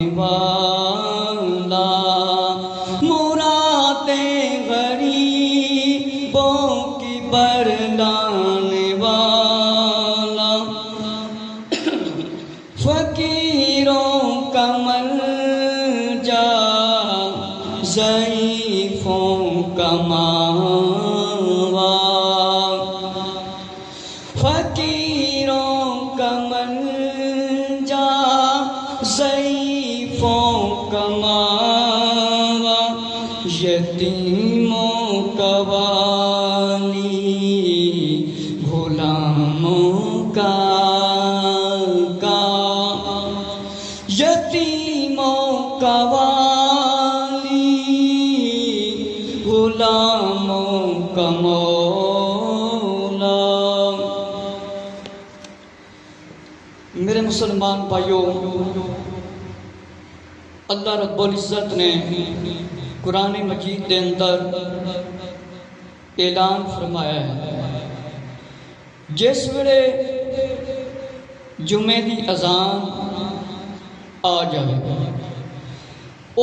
والا مرادیں غریبوں کی برلانے والا فقیروں کا ملجا ضعیفوں کا ماوا فقیروں کا ملجا ضعیفوں کا ماوا یتیموں کا والی غلاموں کا یتیموں کا والی غلاموں کا مولا۔ میرے مسلمان بھائیوں، اللہ رب العزت نے قرآن مجید کے اندر اعلان فرمایا ہے جس ویلے جمعے دی اذان آ جائے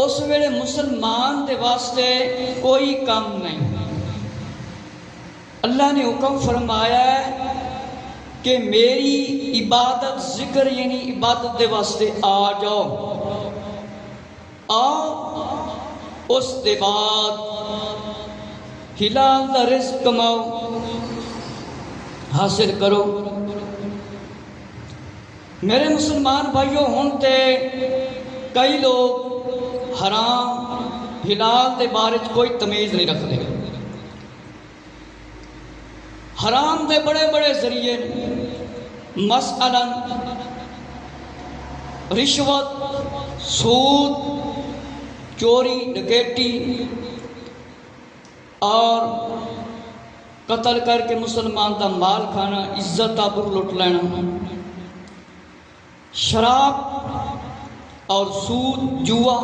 اس ویلے مسلمان دے واسطے کوئی کام نہیں۔ اللہ نے حکم فرمایا ہے کہ میری عبادت ذکر یعنی عبادت دے واسطے آ جاؤ، آؤ اس دے بعد حلال دا رزق کماؤ، حاصل کرو۔ میرے مسلمان بھائیوں، ہن تے کئی لوگ حرام حلال دے بارے کوئی تمیز نہیں رکھتے۔ حرام دے بڑے بڑے ذریعے مثلاً رشوت، سود، چوری ڈکیٹی اور قتل کر کے مسلمان دا مال کھانا، عزت آبرو لٹ لینا، شراب اور سود، جوا،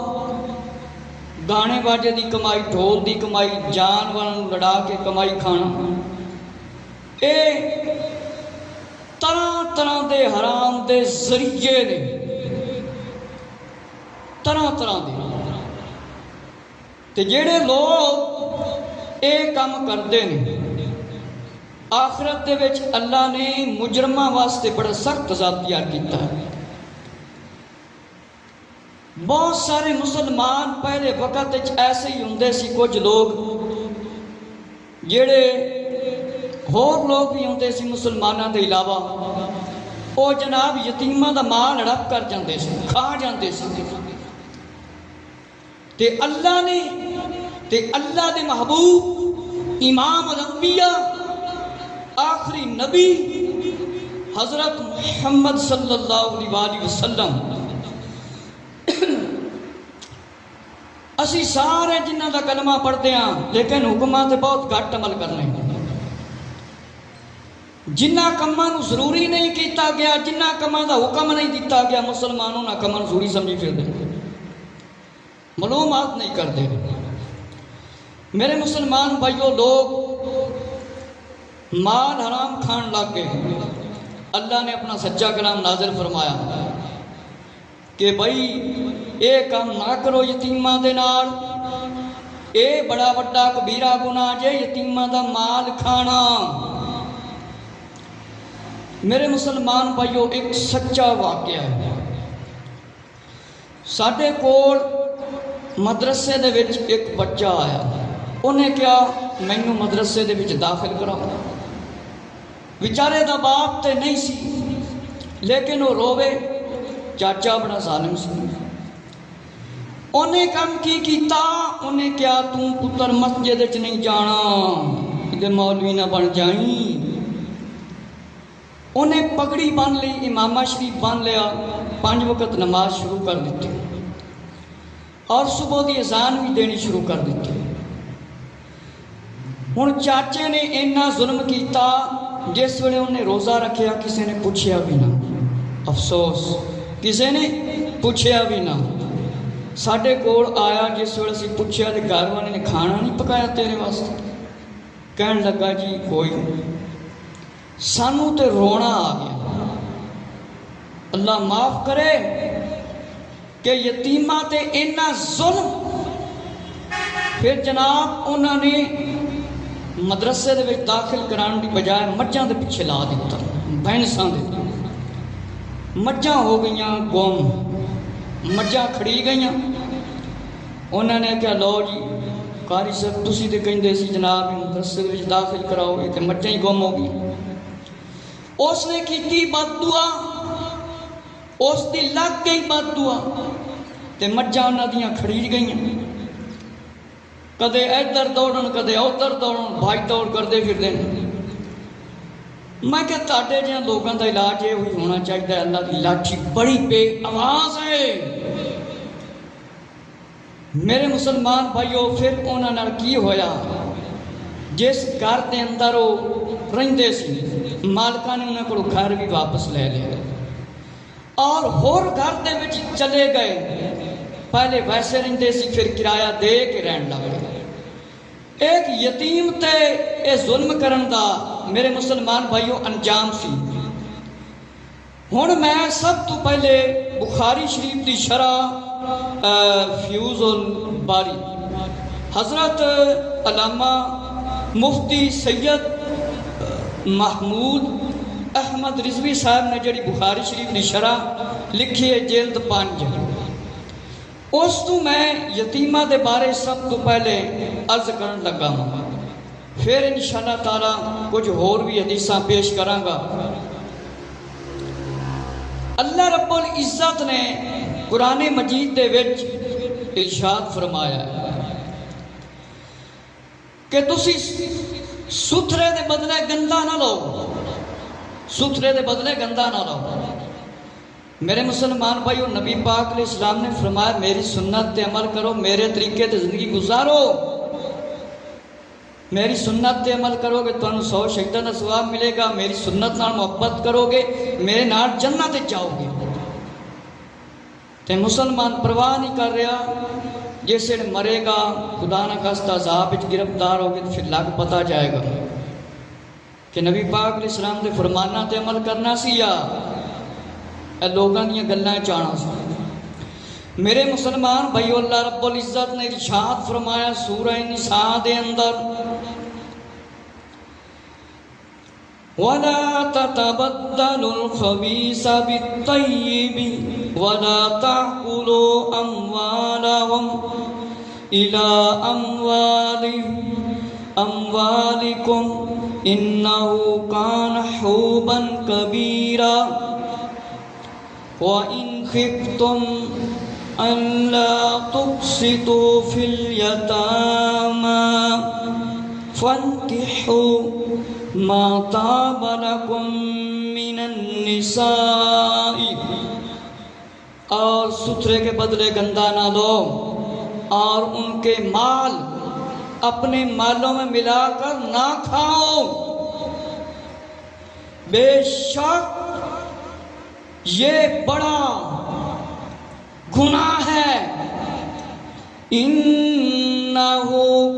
گانے باجے دی کمائی، ڈھول دی کمائی، جانوراں لڑا کے کمائی کھانا، اے طرح طرح دے حرام دے ذریعے نے، طرح طرح دے تے جڑے لوگ اے کام کردے نے، آخرت دے وچ اللہ نے مجرماں واسطے بڑا سخت عذاب تیار کیتا ہے۔ بہت سارے مسلمان پہلے وقت ایسے ہی ہوندے سی، کچھ لوگ جڑے ہور لوگ بھی ہوندے سی مسلماناں دے علاوہ، او جناب یتیماں دا مال ہڑپ کر جاندے سی، کھا جاندے سی۔ تے اللہ نے تے اللہ دے محبوب امام الانبیاء آخری نبی حضرت محمد صلی اللہ علیہ وسلم، اسی سارے جنہ دا کلمہ پڑھتے ہیں لیکن حکماں تے بہت گھٹ عمل کرنے، جنہ کماں نو ضروری نہیں کیتا گیا، جنہ کماں دا حکم نہیں دیتا گیا، مسلمانوں نہ کماں ضروری سمجھی پھر دے، معلومات نہیں کرتے۔ میرے مسلمان بھائیوں، لوگ مال حرام کھان لگ گئے۔ اللہ نے اپنا سچا کلام نازل فرمایا کہ بھائی اے کام نہ کرو یتیماں دے نال، اے بڑا بڑا کبیرہ گناہ جے یتیماں دا مال کھانا۔ میرے مسلمان بھائیوں، ایک سچا واقعہ ہے۔ ساڈے کول مدرسے دے وچ ایک بچہ آیا، انہیں کیا مینوں مدرسے دے وچ داخل کراؤ۔ بیچارے دا باپ تے نہیں سی لیکن وہ روے، چاچا بڑا ظالم سی۔ انہیں کم کی کیتا، انہیں کیا توں پتر مسجد وچ نہیں جانا، تے مولوی نہ بن جائیں۔ انہیں پگڑی بن لی، امامہ شریف بن لیا، 5 وقت نماز شروع کر دیتی اور صبح دی اذان بھی دینی شروع کر دیتی۔ ہن چاچے نے اینا ظلم کیتا، جس ویلے انہیں روزہ رکھیا کسی نے پوچھیا بھی نہ، افسوس کسی نے پوچھیا بھی نہ۔ ساڈے کول آیا جس ویلے اسی پوچھیا تے گھر والے نے کھانا نہیں پکایا تیرے واسطے، کہن لگا جی کوئی سانو تے رونا آ گیا، اللہ معاف کرے، کہ یتیماں تے اینا ظلم، پھر جناب انہوں نے مدرسے دے وچ داخل کران دی بجائے مجھاں دے پیچھے لا دیتا، بھینساں دے مجھاں ہو گئیاں گم، مجھاں کھڑی گئیاں۔ انہوں نے کہا لو جی قاری صاحب تسی تے کہندے سی جناب مدرسے دے وچ داخل کراؤ، یہ تے مجھاں ہی گم ہو گئی۔ اس نے کی بد دعا، اس دی لگ گئی بد دعا، تے مجھاں انہاں دیاں کھڑی گئیاں، کدے ادھر دوڑن کدے ادھر دوڑن، بھائی دوڑ کردے پھر دیں۔ میں کہ تاڑے جہاں لوگوں کا علاج یہ ہوئی ہونا چاہیے، اللہ کی لاٹھی بڑی بے آواز ہے۔ میرے مسلمان بھائیو پھر انہوں نے کی ہویا، جس گھر دے اندر وہ رہندے سی مالکاں نے انہوں کو گھر بھی واپس لے لیا اور ہور گھر دے وچ چلے گئے، پہلے ویسے رہندے سی پھر کرایہ دے کے رہن لگ گئے۔ ایک یتیم تے اے ظلم کرن دا میرے مسلمان بھائیو انجام سی۔ ہن میں سب تو پہلے بخاری شریف دی شرح فیوز الباری حضرت علامہ مفتی سید محمود احمد رضوی صاحب نے جڑی بخاری شریف دی شرح لکھی ہے جلد 5، اس تو میں یتیمہ دے بارے سب تو پہلے عرض کرن لگا ہوں، پھر انشاءاللہ تعالی کچھ اور بھی حدیثاں پیش کروں گا۔ اللہ رب العزت نے قرآن مجید دے وچ ارشاد فرمایا کہ تسی ستھرے دے بدلے گندا نہ لو، ستھرے دے بدلے گندا نہ لو۔ میرے مسلمان بھائیو نبی پاک علیہ السلام نے فرمایا میری سنت تے عمل کرو، میرے طریقے تے زندگی گزارو، میری سنت تے عمل کرو گے تو انہوں 100 شہیداں دا ثواب ملے گا، میری سنت نال محبت کرو گے میرے نال جنت جاؤ گے۔ تے مسلمان پرواہ نہیں کر رہا، جیسے مرے گا خدا نہ خواستہ عذاب وچ گرفتار ہو گئے تو پھر لگ پتہ جائے گا کہ نبی پاک علیہ السلام دے فرمانہ تے عمل کرنا سی یا لوگاں دیاں گلاں چاہنا سی۔ میرے مسلمان بھائیو اللہ رب العزت نے ارشاد فرمایا سورہ نساء دے اندر وَلَا تَتَبَدَّلُوا الْخَبِيثَ بِالطَّيِّبِ وَلَا تَأْكُلُوا أَمْوَالَهُمْ إِلَىٰ أَمْوَالِكُمْ إِنَّهُ كَانَ حُوبًا كَبِيرًا وَإِنْ خِفْتُمْ أَلَّا تُقْسِطُوا فِي الْيَتَامَى فَانكِحُوا مَا طَابَ لَكُم مِّنَ النِّسَاءِ، اور ستھرے کے بدلے گندا نہ دو، اور ان کے مال اپنے مالوں میں ملا کر نہ کھاؤ، بے شک یہ بڑا گناہ ہے۔ انہ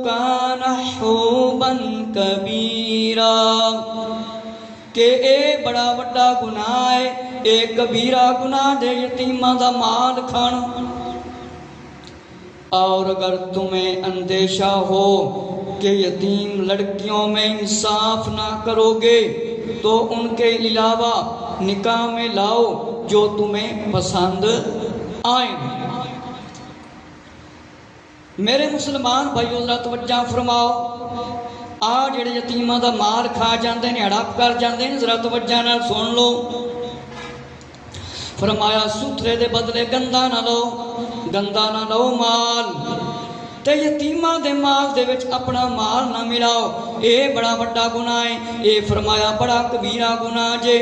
کان حوبا کبیرا، کہ اے بڑا وڈا گناہ ہے، اے کبیرہ گناہ دے یتیماں دا مال کھان۔ اور اگر تمہیں اندیشہ ہو کہ یتیم لڑکیوں میں انصاف نہ کرو گے تو ان کے علاوہ نکاح میں لاؤ جو تمہیں پسند آئیں۔ میرے مسلمان بھائیو ذرا توجہ فرماؤ، جڑے یتیماں دا مال کھا جاندے نے، ہڑپ کر جاندے نے، ذرا توجہ نال سن لو۔ فرمایا ستھرے دے بدلے گندا نہ لو، گندا نہ لو مال، تے یتیماں دے مال دے وچ اپنا مال نہ ملاؤ، اے بڑا بڑا گناہ ہے، اے فرمایا بڑا کبیرہ گناہ جے۔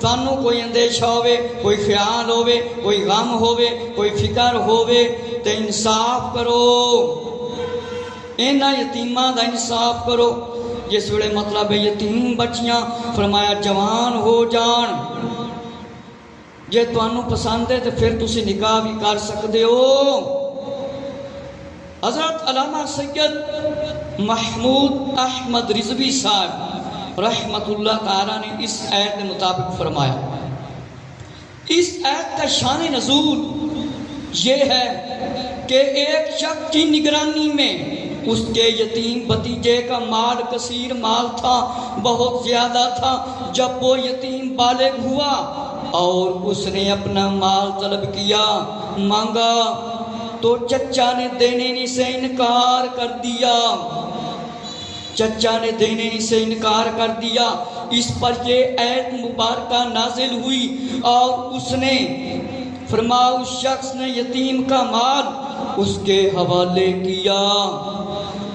تانوں کوئی اندیشہ ہوئے، کوئی خیال ہوئے، کوئی غم ہوئے، کوئی فکر ہوئے تے انصاف کرو، اینا یتیماں دا انصاف کرو۔ جس ویلے مطلب ہے یتیم بچیاں فرمایا جوان ہو جان، جے تانوں پسند ہے تو پھر تسی نکاح بھی کر سکتے ہو۔ حضرت علامہ سید محمود احمد رضوی صاحب رحمت اللہ تعالیٰ نے اس آیت کے مطابق فرمایا، اس آیت کا شان نزول یہ ہے کہ ایک شخص کی نگرانی میں اس کے یتیم بھتیجے کا مال کثیر مال تھا، بہت زیادہ تھا۔ جب وہ یتیم بالغ ہوا اور اس نے اپنا مال طلب کیا، مانگا، تو چچا نے دینے سے انکار کر دیا۔ چچا نے دینے سے انکار کر دیا۔ اس پر یہ آیت مبارکہ نازل ہوئی اور اس نے فرمایا اس شخص نے یتیم کا مال اس کے حوالے کیا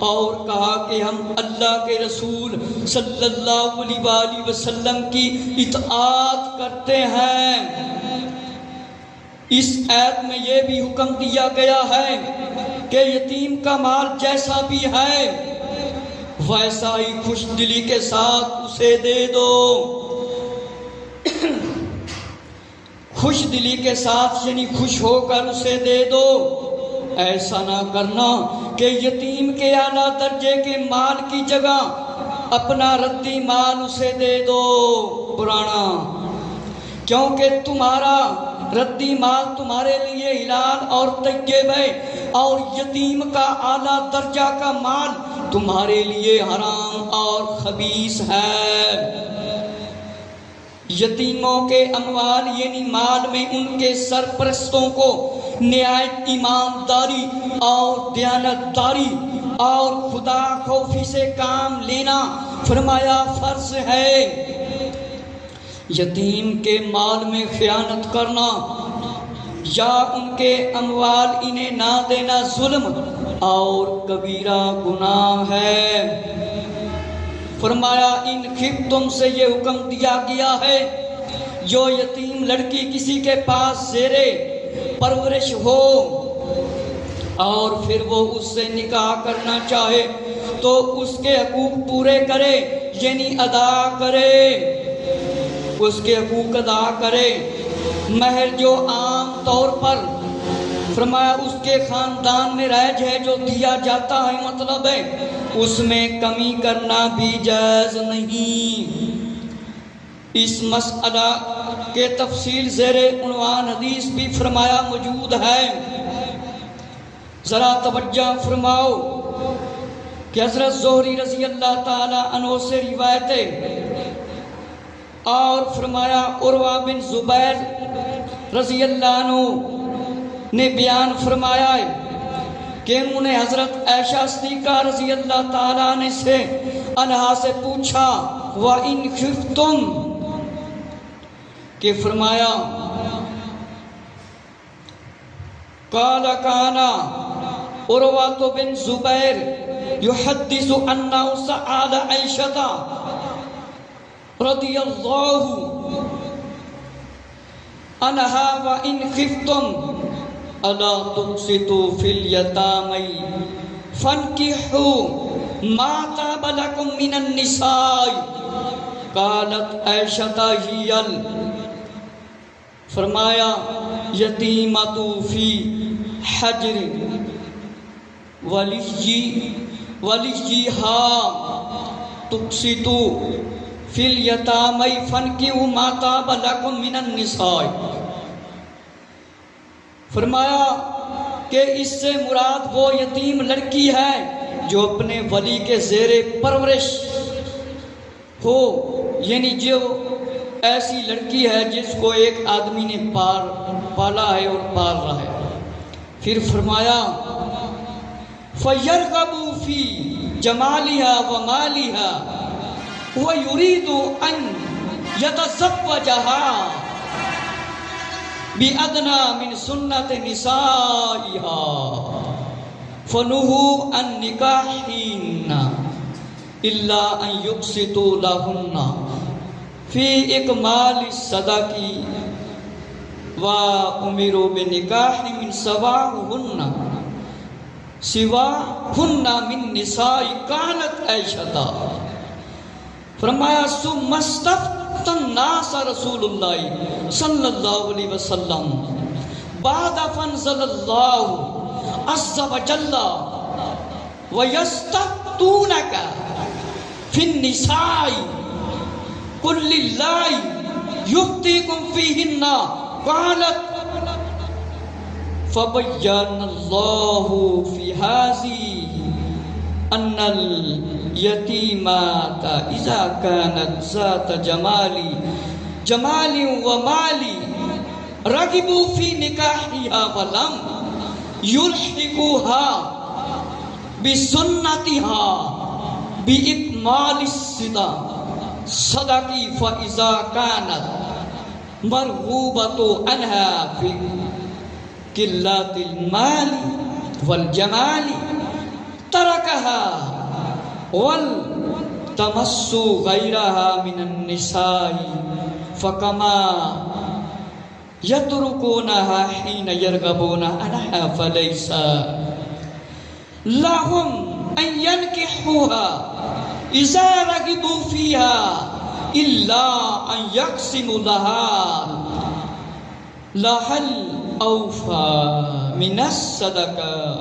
اور کہا کہ ہم اللہ کے رسول صلی اللہ علیہ وآلہ وسلم کی اطاعت کرتے ہیں۔ اس آیت میں یہ بھی حکم دیا گیا ہے کہ یتیم کا مال جیسا بھی ہے ویسا ہی خوش دلی کے ساتھ اسے دے دو۔ خوش دلی کے ساتھ یعنی خوش ہو کر اسے دے دو۔ ایسا نہ کرنا کہ یتیم کے اعلیٰ درجے کے مال کی جگہ اپنا ردی مال اسے دے دو پرانا، کیونکہ تمہارا ردی مال تمہارے لیے حلال اور طیب ہے اور یتیم کا اعلیٰ درجہ کا مال تمہارے لیے حرام اور خبیث ہے۔ یتیموں کے اموال یعنی مال میں ان کے سرپرستوں کو نہایت ایمانداری اور دیانتداری اور خدا خوفی سے کام لینا فرمایا فرض ہے۔ یتیم کے مال میں خیانت کرنا یا ان کے اموال انہیں نہ دینا ظلم اور کبیرہ گناہ ہے۔ فرمایا ان خفتم سے یہ حکم دیا گیا ہے جو یتیم لڑکی کسی کے پاس زیر پرورش ہو اور پھر وہ اس سے نکاح کرنا چاہے تو اس کے حقوق پورے کرے یعنی ادا کرے، اس کے حقوق ادا کرے۔ مہر جو عام طور پر فرمایا اس کے خاندان میں رائج ہے جو دیا جاتا ہے، مطلب ہے اس میں کمی کرنا بھی جائز نہیں۔ اس مسئلہ کے تفصیل زیر عنوان حدیث بھی فرمایا موجود ہے۔ ذرا توجہ فرماؤ کہ حضرت زہری رضی اللہ تعالی عنہ سے روایت ہے اور فرمایا عروہ بن زبیر رضی اللہ عنہ نے بیان فرمایا ہے کہ انہوں نے حضرت عائشہ صدیقہ رضی اللہ تعالیٰ عنہا سے پوچھا وَإِنْ خِفْتُمْ، کہ فرمایا قَالَ كَانَ عروہ بن زبیر يحدث أنه سأل عائشة رضی اللہ عنہا وَإِنْ خِفْتُمْ أَلَا تُقْسِطُوا فِي الْيَتَامَى فَانكِحُوا مَا طَابَ لَكُم مِّنَ النِّسَاءِ قَالَتْ عَائشَةُ هِيَ فرمایا یتیمۃ فی حجر ولیہا تقسط فی الیتامی فانکحوا ما طاب لکم من النساء۔ فرمایا کہ اس سے مراد وہ یتیم لڑکی ہے جو اپنے ولی کے زیر پرورش ہو، یعنی جو ایسی لڑکی ہے جس کو ایک آدمی نے پالا ہے اور پال رہا ہے۔ پھر فرمایا فَيَرْغَبُوا فِي جَمَالِهَا وَمَالِهَا وَيُرِيدُ أَن يَتَزَوَّجَهَا بِأَدْنَى مِنْ سُنَّةِ نِسَائِهَا فَنُهُوا عَنْ نِكَاحِهِنَّ إِلَّا أَن يُقْسِطُوا لَهُنَّ فِي إِكْمَالِ الصَّدَقِ وَأُمِرُوا بِنِكَاحٍ مِنْ سِوَاهُنَّ مِنْ نِسَاءِ كَانَتْ عَائِشَةَ۔ فرمایا ثُمَّ اسْتَفْتَى النَّاسَ رسول اللہ صلی اللہ علیہ وسلم بعد فانزل اللہ عز وجل وَيَسْتَفْتُونَكَ فِي النِّسَاءِ قُلْ لِلَّهِ يُفْتِيكُمْ فِيهِنَّ قَالَتْ فبین اللہ فی ھذی ان الیتیمات اذا كانت ذات جمال ومال رغبوا فی نکاحها ولم یلحقوها بسنتها بإکمال الصدق فإذا كانت مرغوبة عنها في قلة المال والجمال تركها والتمس غيرها من النساء فكما يتركونها حين يرغبون عنها فليس لهم أن ينكحوها إذا رغبوا فيها إلا أن يقسموا لها الأوفى من الصدقة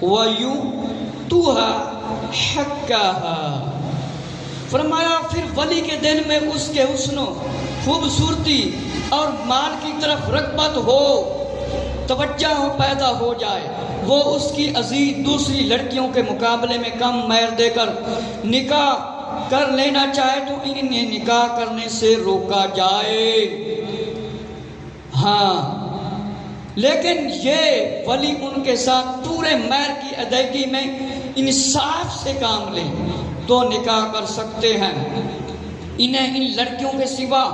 ويؤتوها حقها. فرمایا پھر ولی کے دل میں اس کے حسن و خوبصورتی اور مال کی طرف رغبت ہو، توجہ پیدا ہو جائے، وہ اس کی عزیز دوسری لڑکیوں کے مقابلے میں کم مہر دے کر نکاح کر لینا چاہے تو انہیں نکاح کرنے سے روکا جائے. ہاں، لیکن یہ ولی ان کے ساتھ پورے مہر کی ادائیگی میں انصاف سے کام لیں تو نکاح کر سکتے ہیں. انہیں ان لڑکیوں کے سوا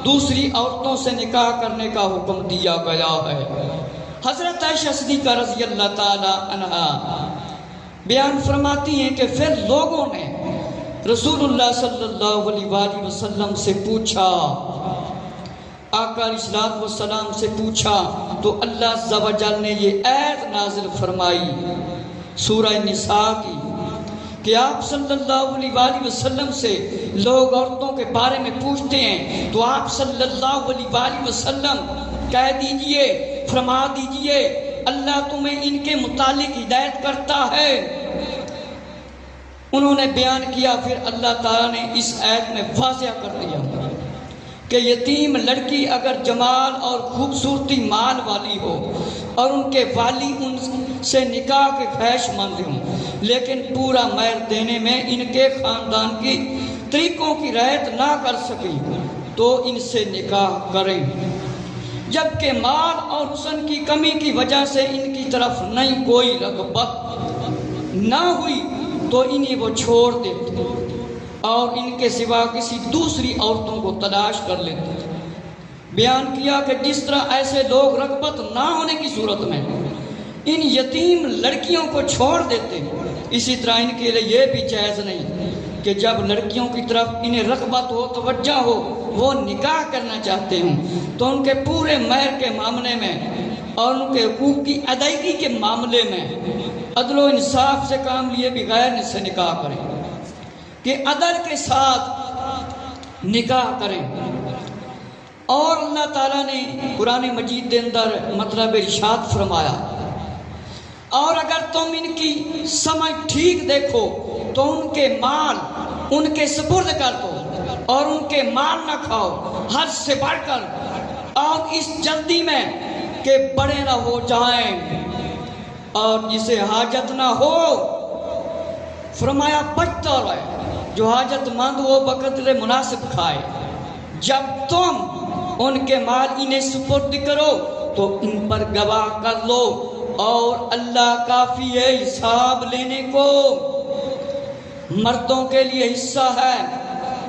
دوسری عورتوں سے نکاح کرنے کا حکم دیا گیا ہے. حضرت عائشہ صدیقہ رضی اللہ تعالی عنہا بیان فرماتی ہیں کہ پھر لوگوں نے رسول اللہ صلی اللہ علیہ وآلہ وسلم سے پوچھا، آقا علیہ الصلوۃ والسلام سے پوچھا تو اللہ عز و جل نے یہ آیت نازل فرمائی سورہ نساء کی کہ آپ صلی اللہ علیہ وآلہ وسلم سے لوگ عورتوں کے بارے میں پوچھتے ہیں تو آپ صلی اللہ علیہ وآلہ وسلم کہہ دیجئے، فرما دیجئے اللہ تمہیں ان کے متعلق ہدایت کرتا ہے. انہوں نے بیان کیا، پھر اللہ تعالیٰ نے اس آیت میں واضح کر دیا کہ یتیم لڑکی اگر جمال اور خوبصورتی مال والی ہو اور ان کے والی ان سے نکاح کے خواہش مند ہوں لیکن پورا مہر دینے میں ان کے خاندان کی طریقوں کی رعایت نہ کر سکی تو ان سے نکاح کریں، جبکہ مال اور حسن کی کمی کی وجہ سے ان کی طرف نہیں کوئی رغبت نہ ہوئی تو انہیں وہ چھوڑ دیتے اور ان کے سوا کسی دوسری عورتوں کو تلاش کر لیتے. بیان کیا کہ جس طرح ایسے لوگ رغبت نہ ہونے کی صورت میں ان یتیم لڑکیوں کو چھوڑ دیتے، اسی طرح ان کے لیے یہ بھی جائز نہیں کہ جب لڑکیوں کی طرف انہیں رغبت ہو، توجہ ہو، وہ نکاح کرنا چاہتے ہوں تو ان کے پورے مہر کے معاملے میں اور ان کے حقوق کی ادائیگی کے معاملے میں عدل و انصاف سے کام لیے بغیر سے نکاح کریں، کہ عدل کے ساتھ نکاح کریں. اور اللہ تعالیٰ نے قرآن مجید کے اندر مطلب ارشاد فرمایا، اور اگر تم ان کی سمجھ ٹھیک دیکھو تو ان کے مال ان کے سپرد کر دو اور ان کے مال نہ کھاؤ حد سے بڑھ کر، اور اس جلدی میں کہ بڑے نہ ہو جائیں، اور جسے حاجت نہ ہو فرمایا بچتا رہے، جو حاجت مند وہ بقدر مناسب کھائے. جب تم ان کے مال انہیں سپرد کرو تو ان پر گواہ کر لو اور اللہ کافی ہے حساب لینے کو. مردوں کے لیے حصہ ہے،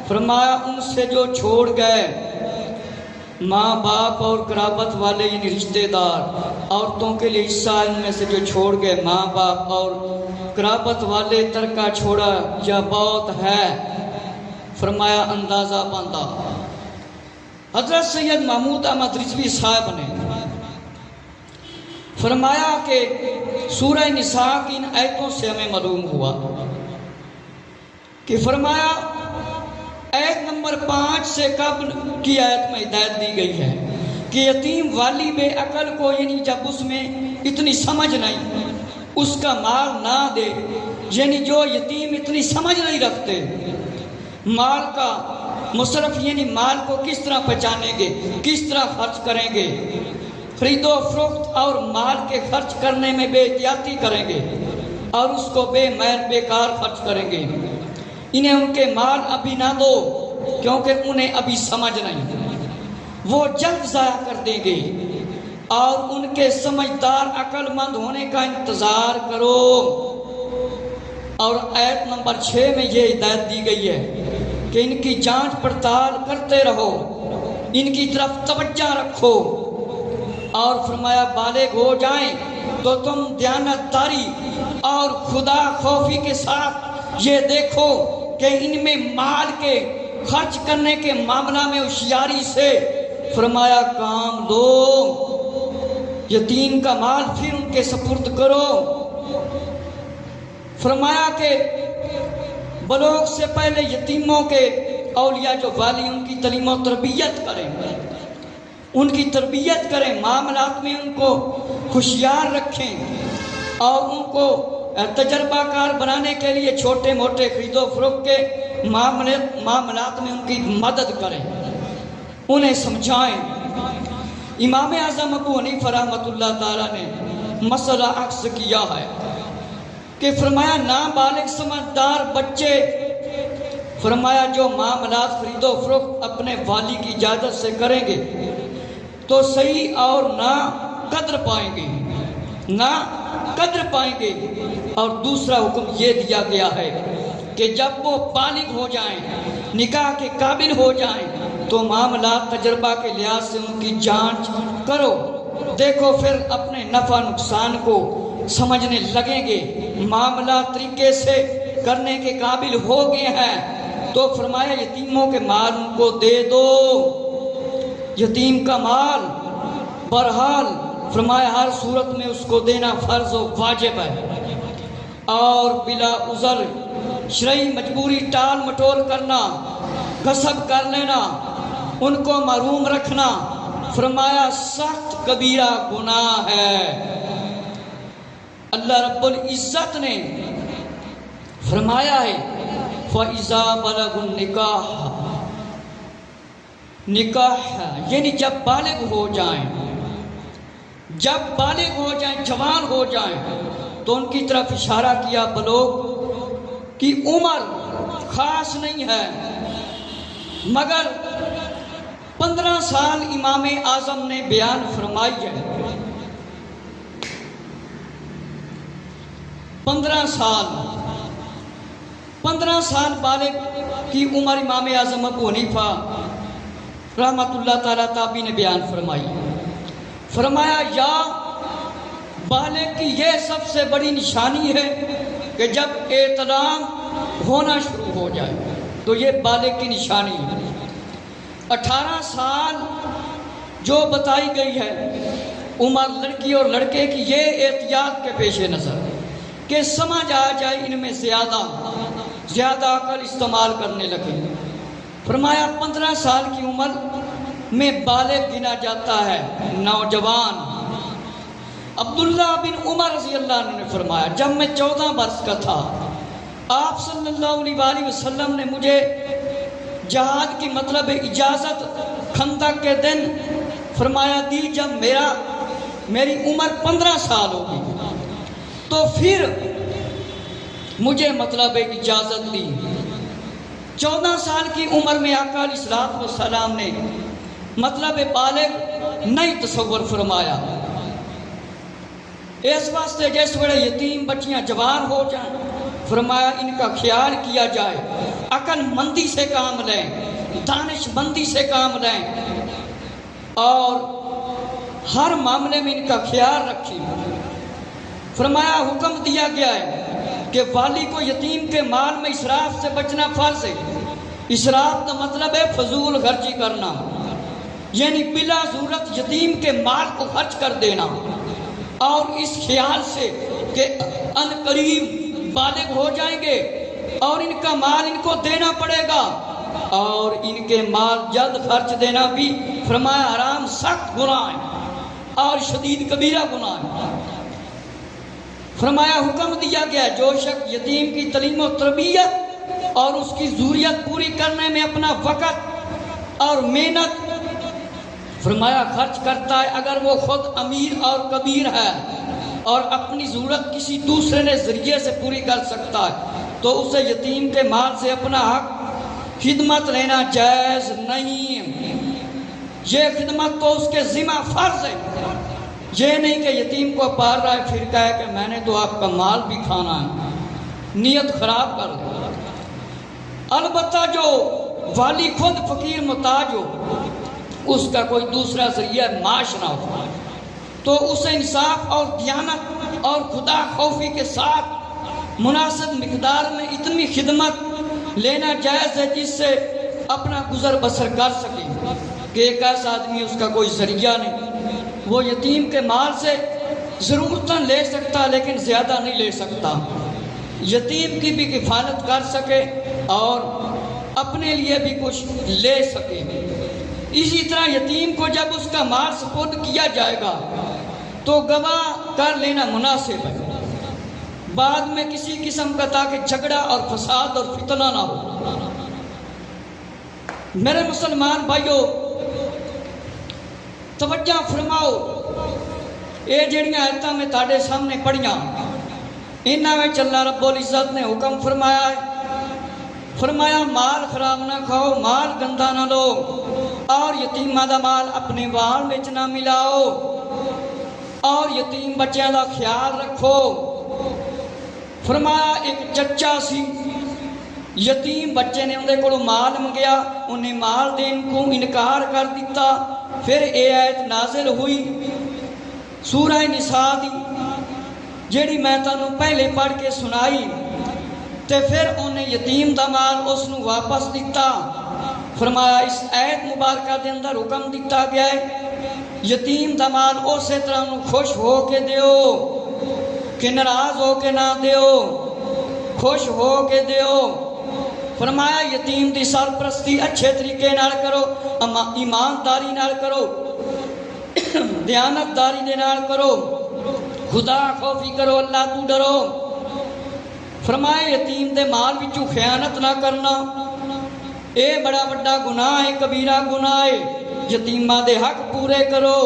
فرمایا ان سے جو چھوڑ گئے ماں باپ اور قرابت والے یعنی رشتہ دار. عورتوں کے لیے حصہ ہے ان میں سے جو چھوڑ گئے ماں باپ اور قرابت والے، ترکہ چھوڑا یا بہت ہے. فرمایا اندازہ باندھا. حضرت سید محمود احمد رضوی صاحب نے فرمایا کہ سورہ نساء کی ان آیتوں سے ہمیں معلوم ہوا کہ فرمایا آیت نمبر 5 سے قبل کی آیت میں ہدایت دی گئی ہے کہ یتیم والی بے عقل کو یعنی جب اس میں اتنی سمجھ نہیں اس کا مال نہ دے، یعنی جو یتیم اتنی سمجھ نہیں رکھتے مال کا مصرف یعنی مال کو کس طرح پہچانیں گے، کس طرح خرچ کریں گے، خرید و فروخت اور مال کے خرچ کرنے میں بے احتیاطی کریں گے اور اس کو بے میل بیکار خرچ کریں گے، انہیں ان کے مال ابھی نہ دو کیونکہ انہیں ابھی سمجھ نہیں، وہ جلد ضائع کر دیں گے، اور ان کے سمجھدار عقل مند ہونے کا انتظار کرو۔ اور آیت نمبر 6 میں یہ ہدایت دی گئی ہے کہ ان کی جانچ پڑتال کرتے رہو، ان کی طرف توجہ رکھو، اور فرمایا بالغ ہو جائیں تو تم دیانت داری اور خدا خوفی کے ساتھ یہ دیکھو کہ ان میں مال کے خرچ کرنے کے معاملہ میں ہوشیاری سے فرمایا کام لو، یتیم کا مال پھر ان کے سپرد کرو۔ فرمایا کہ بلوغ سے پہلے یتیموں کے اولیاء جو والی ان کی تعلیم و تربیت کریں، ان کی تربیت کریں، معاملات میں ان کو ہوشیار رکھیں اور ان کو تجربہ کار بنانے کے لیے چھوٹے موٹے خرید و فروخت کے معاملات میں ان کی مدد کریں، انہیں سمجھائیں۔ امام اعظم ابو حنیفہ رحمۃ اللہ تعالیٰ نے مسئلہ عکس کیا ہے کہ فرمایا نابالغ سمجھدار بچے فرمایا جو معاملات خرید و فروخت اپنے والی کی اجازت سے کریں گے تو صحیح اور نہ قدر پائیں گے، نہ قدر پائیں گے۔ اور دوسرا حکم یہ دیا گیا ہے کہ جب وہ بالغ ہو جائیں، نکاح کے قابل ہو جائیں تو معاملات تجربہ کے لحاظ سے ان کی جانچ کرو، دیکھو پھر اپنے نفع نقصان کو سمجھنے لگیں گے، معاملات طریقے سے کرنے کے قابل ہو گئے ہیں تو فرمایا یتیموں کے مال ان کو دے دو۔ یتیم کا مال بہرحال فرمایا ہر صورت میں اس کو دینا فرض و واجب ہے، اور بلا عذر شرعی مجبوری ٹال مٹول کرنا، غصب کر لینا، ان کو محروم رکھنا فرمایا سخت کبیرہ گناہ ہے۔ اللہ رب العزت نے فرمایا ہے فَإِذَا بَلَغُ النِّكَاحَ، نکاح یعنی جب بالغ ہو جائیں، جب بالغ ہو جائیں، جوان ہو جائیں تو ان کی طرف اشارہ کیا۔ بلوغ کی عمر خاص نہیں ہے مگر 15 سال امام اعظم نے بیان فرمائی ہے، 15 سال بالغ کی عمر امام اعظم ابو حنیفہ رحمۃ اللہ تعالیٰ تابعی نے بیان فرمائی۔ فرمایا یا بالغ کی یہ سب سے بڑی نشانی ہے کہ جب احتلام ہونا شروع ہو جائے تو یہ بالغ کی نشانی ہے۔ 18 سال جو بتائی گئی ہے عمر لڑکی اور لڑکے کی، یہ احتیاط کے پیش نظر کہ سمجھ آ جائے ان میں زیادہ عقل استعمال کرنے لگے۔ فرمایا 15 سال کی عمر میں بالغ گنا جاتا ہے نوجوان۔ عبداللہ بن عمر رضی اللہ عنہ نے فرمایا جب میں 14 برس کا تھا آپ صلی اللہ علیہ وآلہ وسلم نے مجھے جہاد کی مطلب اجازت خندق کے دن فرمایا دی، جب میری عمر 15 سال ہوگی تو پھر مجھے مطلب اجازت دی۔ 14 سال کی عمر میں آقا علیہ الصلوۃ والسلام نے مطلب بالغ نہیں تصور فرمایا، اس واسطے جس وڑے یتیم بچیاں جوان ہو جائیں فرمایا ان کا خیال کیا جائے، عقل مندی سے کام لیں، دانش مندی سے کام لیں، اور ہر معاملے میں ان کا خیال رکھیں۔ فرمایا حکم دیا گیا ہے کہ والی کو یتیم کے مال میں اسراف سے بچنا فرض ہے۔ اسراف کا مطلب ہے فضول خرچی کرنا، یعنی بلا ضرورت یتیم کے مال کو خرچ کر دینا، اور اس خیال سے کہ ان قریب بالغ ہو جائیں گے اور ان کا مال ان کو دینا پڑے گا، اور ان کے مال جلد خرچ دینا بھی فرمایا حرام سخت گناہ ہے اور شدید کبیرہ گناہ ہے۔ فرمایا حکم دیا گیا جو شخص یتیم کی تعلیم و تربیت اور اس کی ضروریت پوری کرنے میں اپنا وقت اور محنت فرمایا خرچ کرتا ہے اگر وہ خود امیر اور کبیر ہے اور اپنی ضرورت کسی دوسرے نے ذریعے سے پوری کر سکتا ہے تو اسے یتیم کے مال سے اپنا حق خدمت لینا جائز نہیں. یہ خدمت تو اس کے ذمہ فرض ہے. یہ نہیں کہ یتیم کو پال رہا ہے پھر کہے کہ میں نے تو آپ کا مال بھی کھانا ہے، نیت خراب کر لے. البتہ جو والی خود فقیر محتاج ہو، اس کا کوئی دوسرا ذریعہ معاش نہ ہو، تو اسے انصاف اور دیانت اور خدا خوفی کے ساتھ مناسب مقدار میں اتنی خدمت لینا جائز ہے جس سے اپنا گزر بسر کر سکے. کہ ایک ایسا آدمی اس کا کوئی ذریعہ نہیں، وہ یتیم کے مال سے ضرورتاً لے سکتا لیکن زیادہ نہیں لے سکتا، یتیم کی بھی کفالت کر سکے اور اپنے لیے بھی کچھ لے سکے. اسی طرح یتیم کو جب اس کا مال سپرد کیا جائے گا تو گواہ کر لینا مناسب ہے، بعد میں کسی قسم کا تاکہ جھگڑا اور فساد اور فتنہ نہ ہو. میرے مسلمان بھائیو توجہ فرماؤ، یہ جڑیاں آیتاں میں تاڑے سامنے پڑھیاں انہاں میں اللہ رب العزت نے حکم فرمایا ہے، فرمایا مال خراب نہ کھاؤ، مال گندا نہ لو، اور یتیمہ دا مال اپنے وال وچ نہ ملاؤ، اور یتیم بچیاں دا خیال رکھو. فرمایا ایک چچا سی، یتیم بچے نے اندے کو مال منگیا، انہیں مال دین کو انکار کر دیتا. پھر اے آیت نازل ہوئی سورہ نساء دی جیڑی میں تانوں پہلے پڑھ کے سنائی، تے پھر انہیں یتیم دا مال اس نو واپس دیتا. فرمایا اس آیت مبارکہ دے اندر حکم دیتا گیا ہے یتیم دا مال اسی طرح نو خوش ہو کے دیو کہ ناراض ہو کے نہ دیو، خوش ہو کے دیو. فرمایا یتیم دی سرپرستی اچھے طریقے نال کرو، ایمانداری نال کرو، دیانتداری دے نال کرو، خدا خوفی کرو، اللہ تو ڈرو. فرمایا یتیم دے مال وچوں خیانت نہ کرنا، اے بڑا بڑا گناہ ہے، کبیرہ گناہ ہے. یتیمہ دے حق پورے کرو.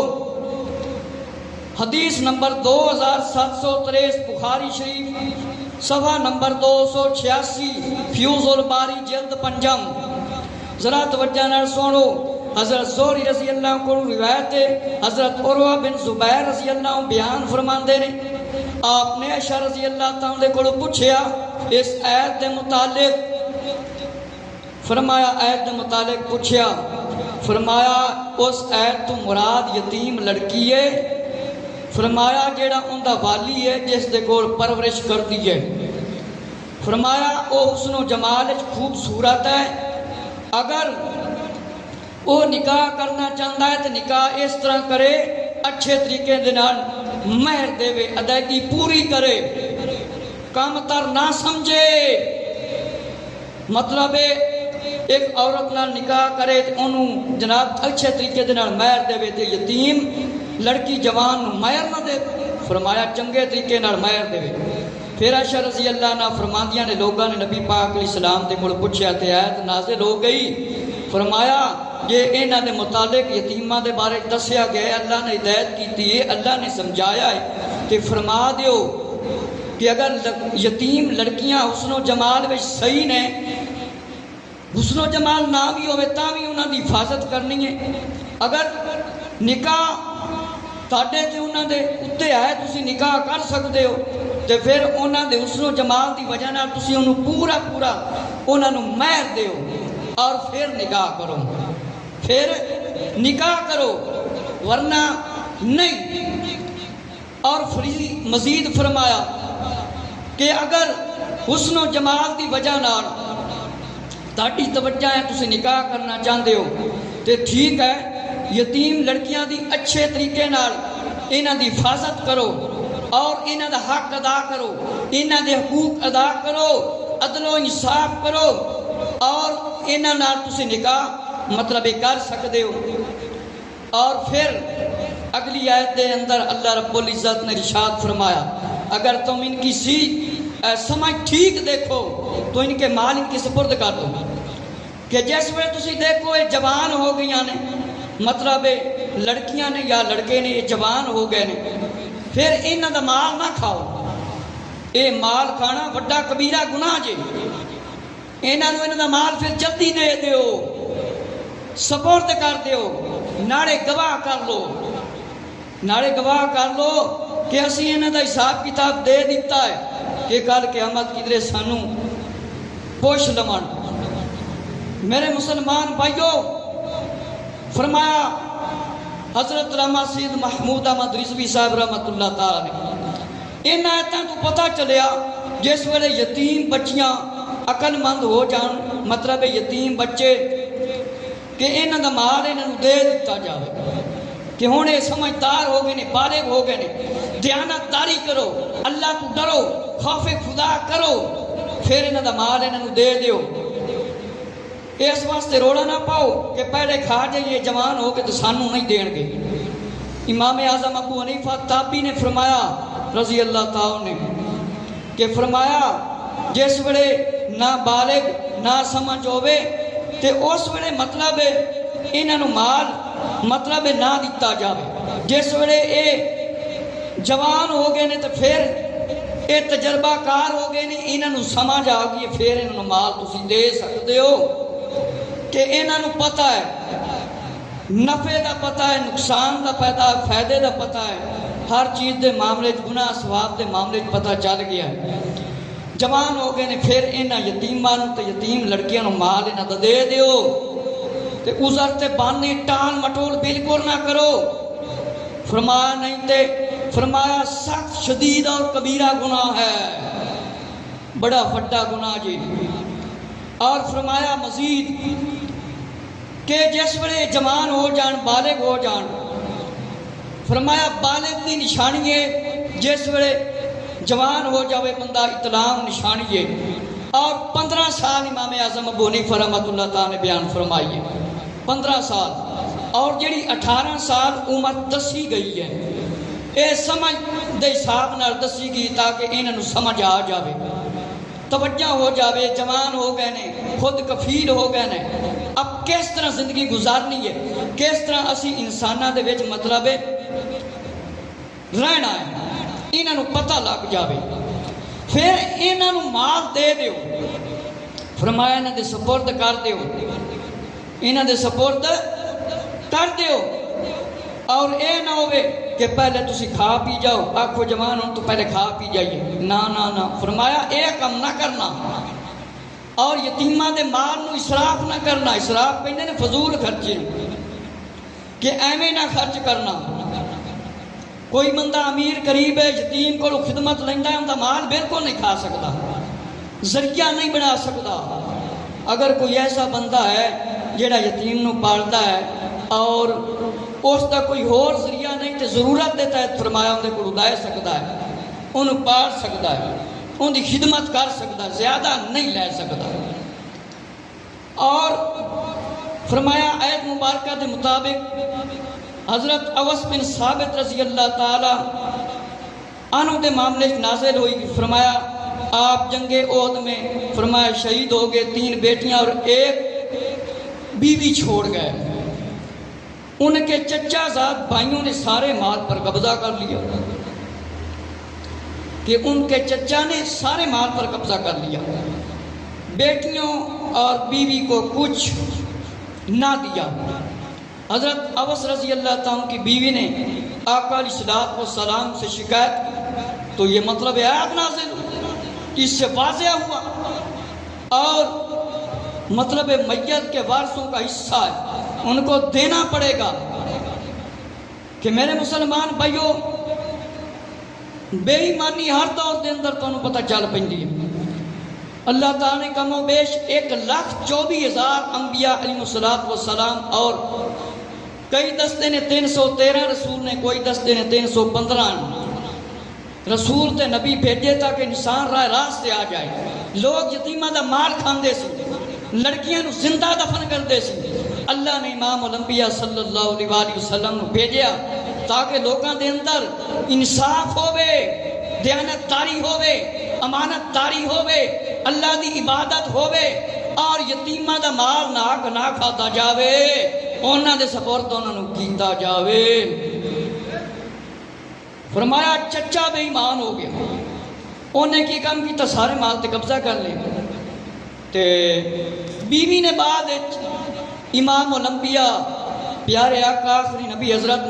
حدیث نمبر 2763 بخاری شریف صفحہ نمبر 286 فیوز الباری جلد پنجم. ذرا توجہ نال سنو. حضرت زہری رضی اللہ عنہ کو روایت ہے، حضرت عروہ بن زبیر رضی اللہ عنہ بیان فرماندے نے آپ نے عائشہ رضی اللہ تعالی کو پوچھیا اس آیت دے متعلق. فرمایا آیت دے متعلق پوچھیا، فرمایا اس آیت تو مراد یتیم لڑکی ہے. فرمایا جیڑا ان دا والی ہے جس دے کول پرورش کر دی ہے. فرمایا او حسن و جمال خوبصورت ہے، اگر وہ نکاح کرنا چاہتا ہے تو نکاح اس طرح کرے اچھے طریقے دے نال مہر دے وے، ادائیگی پوری کرے، کم تر نہ سمجھے. مطلب ہے ایک عورت نال نکاح کرے تو انہوں جناب اچھے طریقے دے نال مہر دے وے، تے یتیم لڑکی جوان نو مہر نہ دے. فرمایا چنگے طریقے نال مہر دے وے. پھر عائشہ رضی اللہ عنہ فرماندیاں نے لوگاں نے نبی پاک علیہ السلام دے کول پوچھیا تے آیت نازل ہو گئی. فرمایا یہ انہاں دے متعلق یتیماں دے بارے دسیا گیا ہے، اللہ نے ہدایت کیتی ہے، اللہ نے سمجھایا ہے کہ فرما دیو کہ اگر یتیم لڑکیاں حسن و جمال وچ صحیح نے، حسن و جمال نہ بھی ہوئے تاں بھی انہاں دی حفاظت کرنی ہے. اگر نکاح تاڑے تے انہاں دے اتے ہے تسی نکاح کر سکتے ہو، تے پھر انہاں دے حسن و جمال دی وجہ نال تسی انہوں پورا انہاں نو مہر دیو اور پھر نکاح کرو، پھر نکاح کرو، ورنہ نہیں. اور مزید فرمایا کہ اگر حسن و جمال دی وجہ نال تاڑی توجہ ہے تسی نکاح کرنا چاہتے ہو تے ٹھیک ہے، یتیم لڑکیاں دی اچھے طریقے نال انہاں دی حفاظت کرو اور انہاں دا حق ادا کرو، انہاں دے حقوق ادا کرو، عدل و انصاف کرو، اور انہاں نال تسی نکاح مطلب کر سکتے ہو. اور پھر اگلی آیت دے اندر اللہ رب العزت نے ارشاد فرمایا اگر تم ان کی سمجھ ٹھیک دیکھو تو ان کے مال ان کی سپرد کر دو. کہ جس وقت تسی دیکھو یہ جوان ہو گئی نے، مطلب لڑکیاں نے یا لڑکے نے یہ جوان ہو گئے نے پھر انہاں دا مال نہ کھاؤ، اے مال کھانا وڈا کبیرہ گناہ جے، انہاں دا مال پھر جلدی دے دیو، سپورٹ کر دیو، ناڑے گواہ کر لو، ناڑے گواہ کر لو کہ اسی انہاں دا حساب کتاب دے دیتا ہے کہ کل قیامت کدھرے سانو پوچھ لمن۔ میرے مسلمان بھائیو، فرمایا حضرت علامہ سید محمود احمد رضوی صاحب رحمۃ اللہ تعالیٰ نے ان آیتاں تو پتہ چلیا جس ویلے یتیم بچیاں عقل مند ہو جان، مطلب یتیم بچے کہ انہاں دا مال انہاں نوں دے دتا جاوے کہ ہن یہ سمجھدار ہو گئے نے، بالغ ہو گئے نے، دیانت داری کرو، اللہ کو ڈرو، خوف خدا کرو، پھر انہاں دا مال انہاں نوں دے دیو۔ اس واسطے روڑا نہ پاؤ کہ پہلے کھا جائیے جوان ہو کے تو سانو نہیں دین گے۔ امام اعظم ابو حنیفہ تابعی نے فرمایا رضی اللہ تعالیٰ نے کہ فرمایا جس ویلے نہ بالغ نہ سمجھ ہوے تے اس ویلے مطلب انہاں نوں مال مطلب نہ دیتا جاوے، جس ویلے اے جوان ہو گئے نے تو پھر اے تجربہ کار ہو گئے نے، انہاں نوں سمجھ آ گئی، پھر انہاں نوں مال تسی دے سکتے ہو کہ انہاں نوں پتہ ہے نفع دا پتہ ہے، نقصان دا پتہ ہے، فائدے دا پتہ ہے، ہر چیز دے معاملے گناہ ثواب دے معاملے پتہ چل گیا ہے۔ جوان ہو گئے نے پھر انہاں یتیماں نوں تے یتیم لڑکیاں نوں مال انہاں دا دے دیو تے عذر تے بہانے ٹال مٹول بالکل نہ کرو۔ فرمایا نہیں تے فرمایا سخت شدید اور کبیرہ گناہ ہے، بڑا وڈا گناہ جی۔ اور فرمایا مزید کہ جس ویلے جوان ہو جان، بالغ ہو جان، فرمایا بالغ دی نشانی ہے جس ویلے جوان ہو جاوے بندہ اطلاع نشانی ہے۔ اور 15 سال امام اعظم ابو حنیفہ رحمۃ اللہ تعالیٰ نے بیان فرمائی ہے، 15 سال، اور جڑی 18 سال عمر دسی گئی ہے اے سمجھ دے حساب نال دسی گئی تاکہ انہاں نوں سمجھ آ جاوے، توجہ ہو جاوے، جوان ہو گئے نے، خود کفیل ہو گئے نے، اب کس طرح زندگی گزارنی ہے، کس طرح اسی انساناں دے وچ مطلب رہنا ہے، انہاں نوں پتہ لگ جاوے، پھر انہاں نوں مال دے دیو۔ فرمایا انہاں دے سپرد کر دیو، انہاں دے سپرد کر دیو، اور اے نہ ہوئے کہ پہلے تسی کھا پی جاؤ، آکھو جوان ہوں تو پہلے کھا پی جائیے، نا نا نا، فرمایا اے کم نہ کرنا، اور یتیمہ دے مال نو اسراف نہ کرنا، اسراف کہنے نے فضول خرچے کہ ایویں نہ خرچ کرنا۔ کوئی بندہ امیر قریب ہے، یتیم کو خدمت لیندا ہے، ان دا مال بالکل نہیں کھا سکتا، ذریعہ نہیں بنا سکتا۔ اگر کوئی ایسا بندہ ہے جڑا یتیم نو پالدا ہے اور اس دا کوئی اور ذریعہ نہیں تے ضرورت دے تحت فرمایا اندے کو دے سکتا ہے، انہوں پال سکتا ہے، ان دی خدمت کر سکتا ہے، زیادہ نہیں لے سکتا۔ اور فرمایا آیت مبارکہ دے مطابق حضرت اوس بن ثابت رضی اللہ تعالی عنہ دے معاملے نازل ہوئی، فرمایا آپ جنگ احد میں فرمایا شہید ہو گئے، 3 بیٹیاں اور 1 بیوی چھوڑ گئے۔ ان کے چچا زاد بھائیوں نے سارے مال پر قبضہ کر لیا، کہ ان کے چچا نے سارے مال پر قبضہ کر لیا، بیٹیوں اور بیوی کو کچھ نہ دیا۔ حضرت اوس رضی اللہ تعالیٰ کی بیوی نے آقا علیہ الصلوۃ والسلام سے شکایت، تو یہ مطلب آیات نازل اس سے واضح ہوا، اور مطلب میت کے وارثوں کا حصہ ہے، ان کو دینا پڑے گا۔ کہ میرے مسلمان بھائیو، بے ایمانی ہر دور دے اندر تانوں پتہ چل پیندی ہے۔ اللہ تعالیٰ نے کم و بیش 1,24,000 انبیاء علیہ السلام، اور کئی دستے نے 313 رسول نے، کوئی دستے نے 315 رسول تے نبی بھیجے تاکہ انسان راہ راست سے آ جائے۔ لوگ یتیمہ دا مال کھاندے سی، لڑکیاں نو زندہ دفن کردے سی، اللہ نے امام الانبیاء صلی اللہ علیہ وسلم نو بھیجیا تاکہ لوگاں دے اندر انصاف ہووے، دیانت داری ہووے، امانت داری ہووے، اللہ دی عبادت ہووے، اور یتیمہ دا مال نہ کھادا جاوے۔ ਉਹਨਾਂ ਦੇ ਸਪੁਰਦ ਉਹਨਾਂ ਨੂੰ ਕੀਤਾ ਜਾਵੇ। ਫਰਮਾਇਆ ਚੱਚਾ ਬੇਈਮਾਨ ਹੋ ਗਿਆ, ਉਹਨੇ ਕੀ ਕੰਮ ਕੀਤਾ, ਸਾਰੇ ਮਾਲ ਤੇ ਕਬਜ਼ਾ ਕਰ ਲਿਆ। ਤੇ بیوی نے بعد امام الانبیاء پیارے آقا آخری نبی حضرت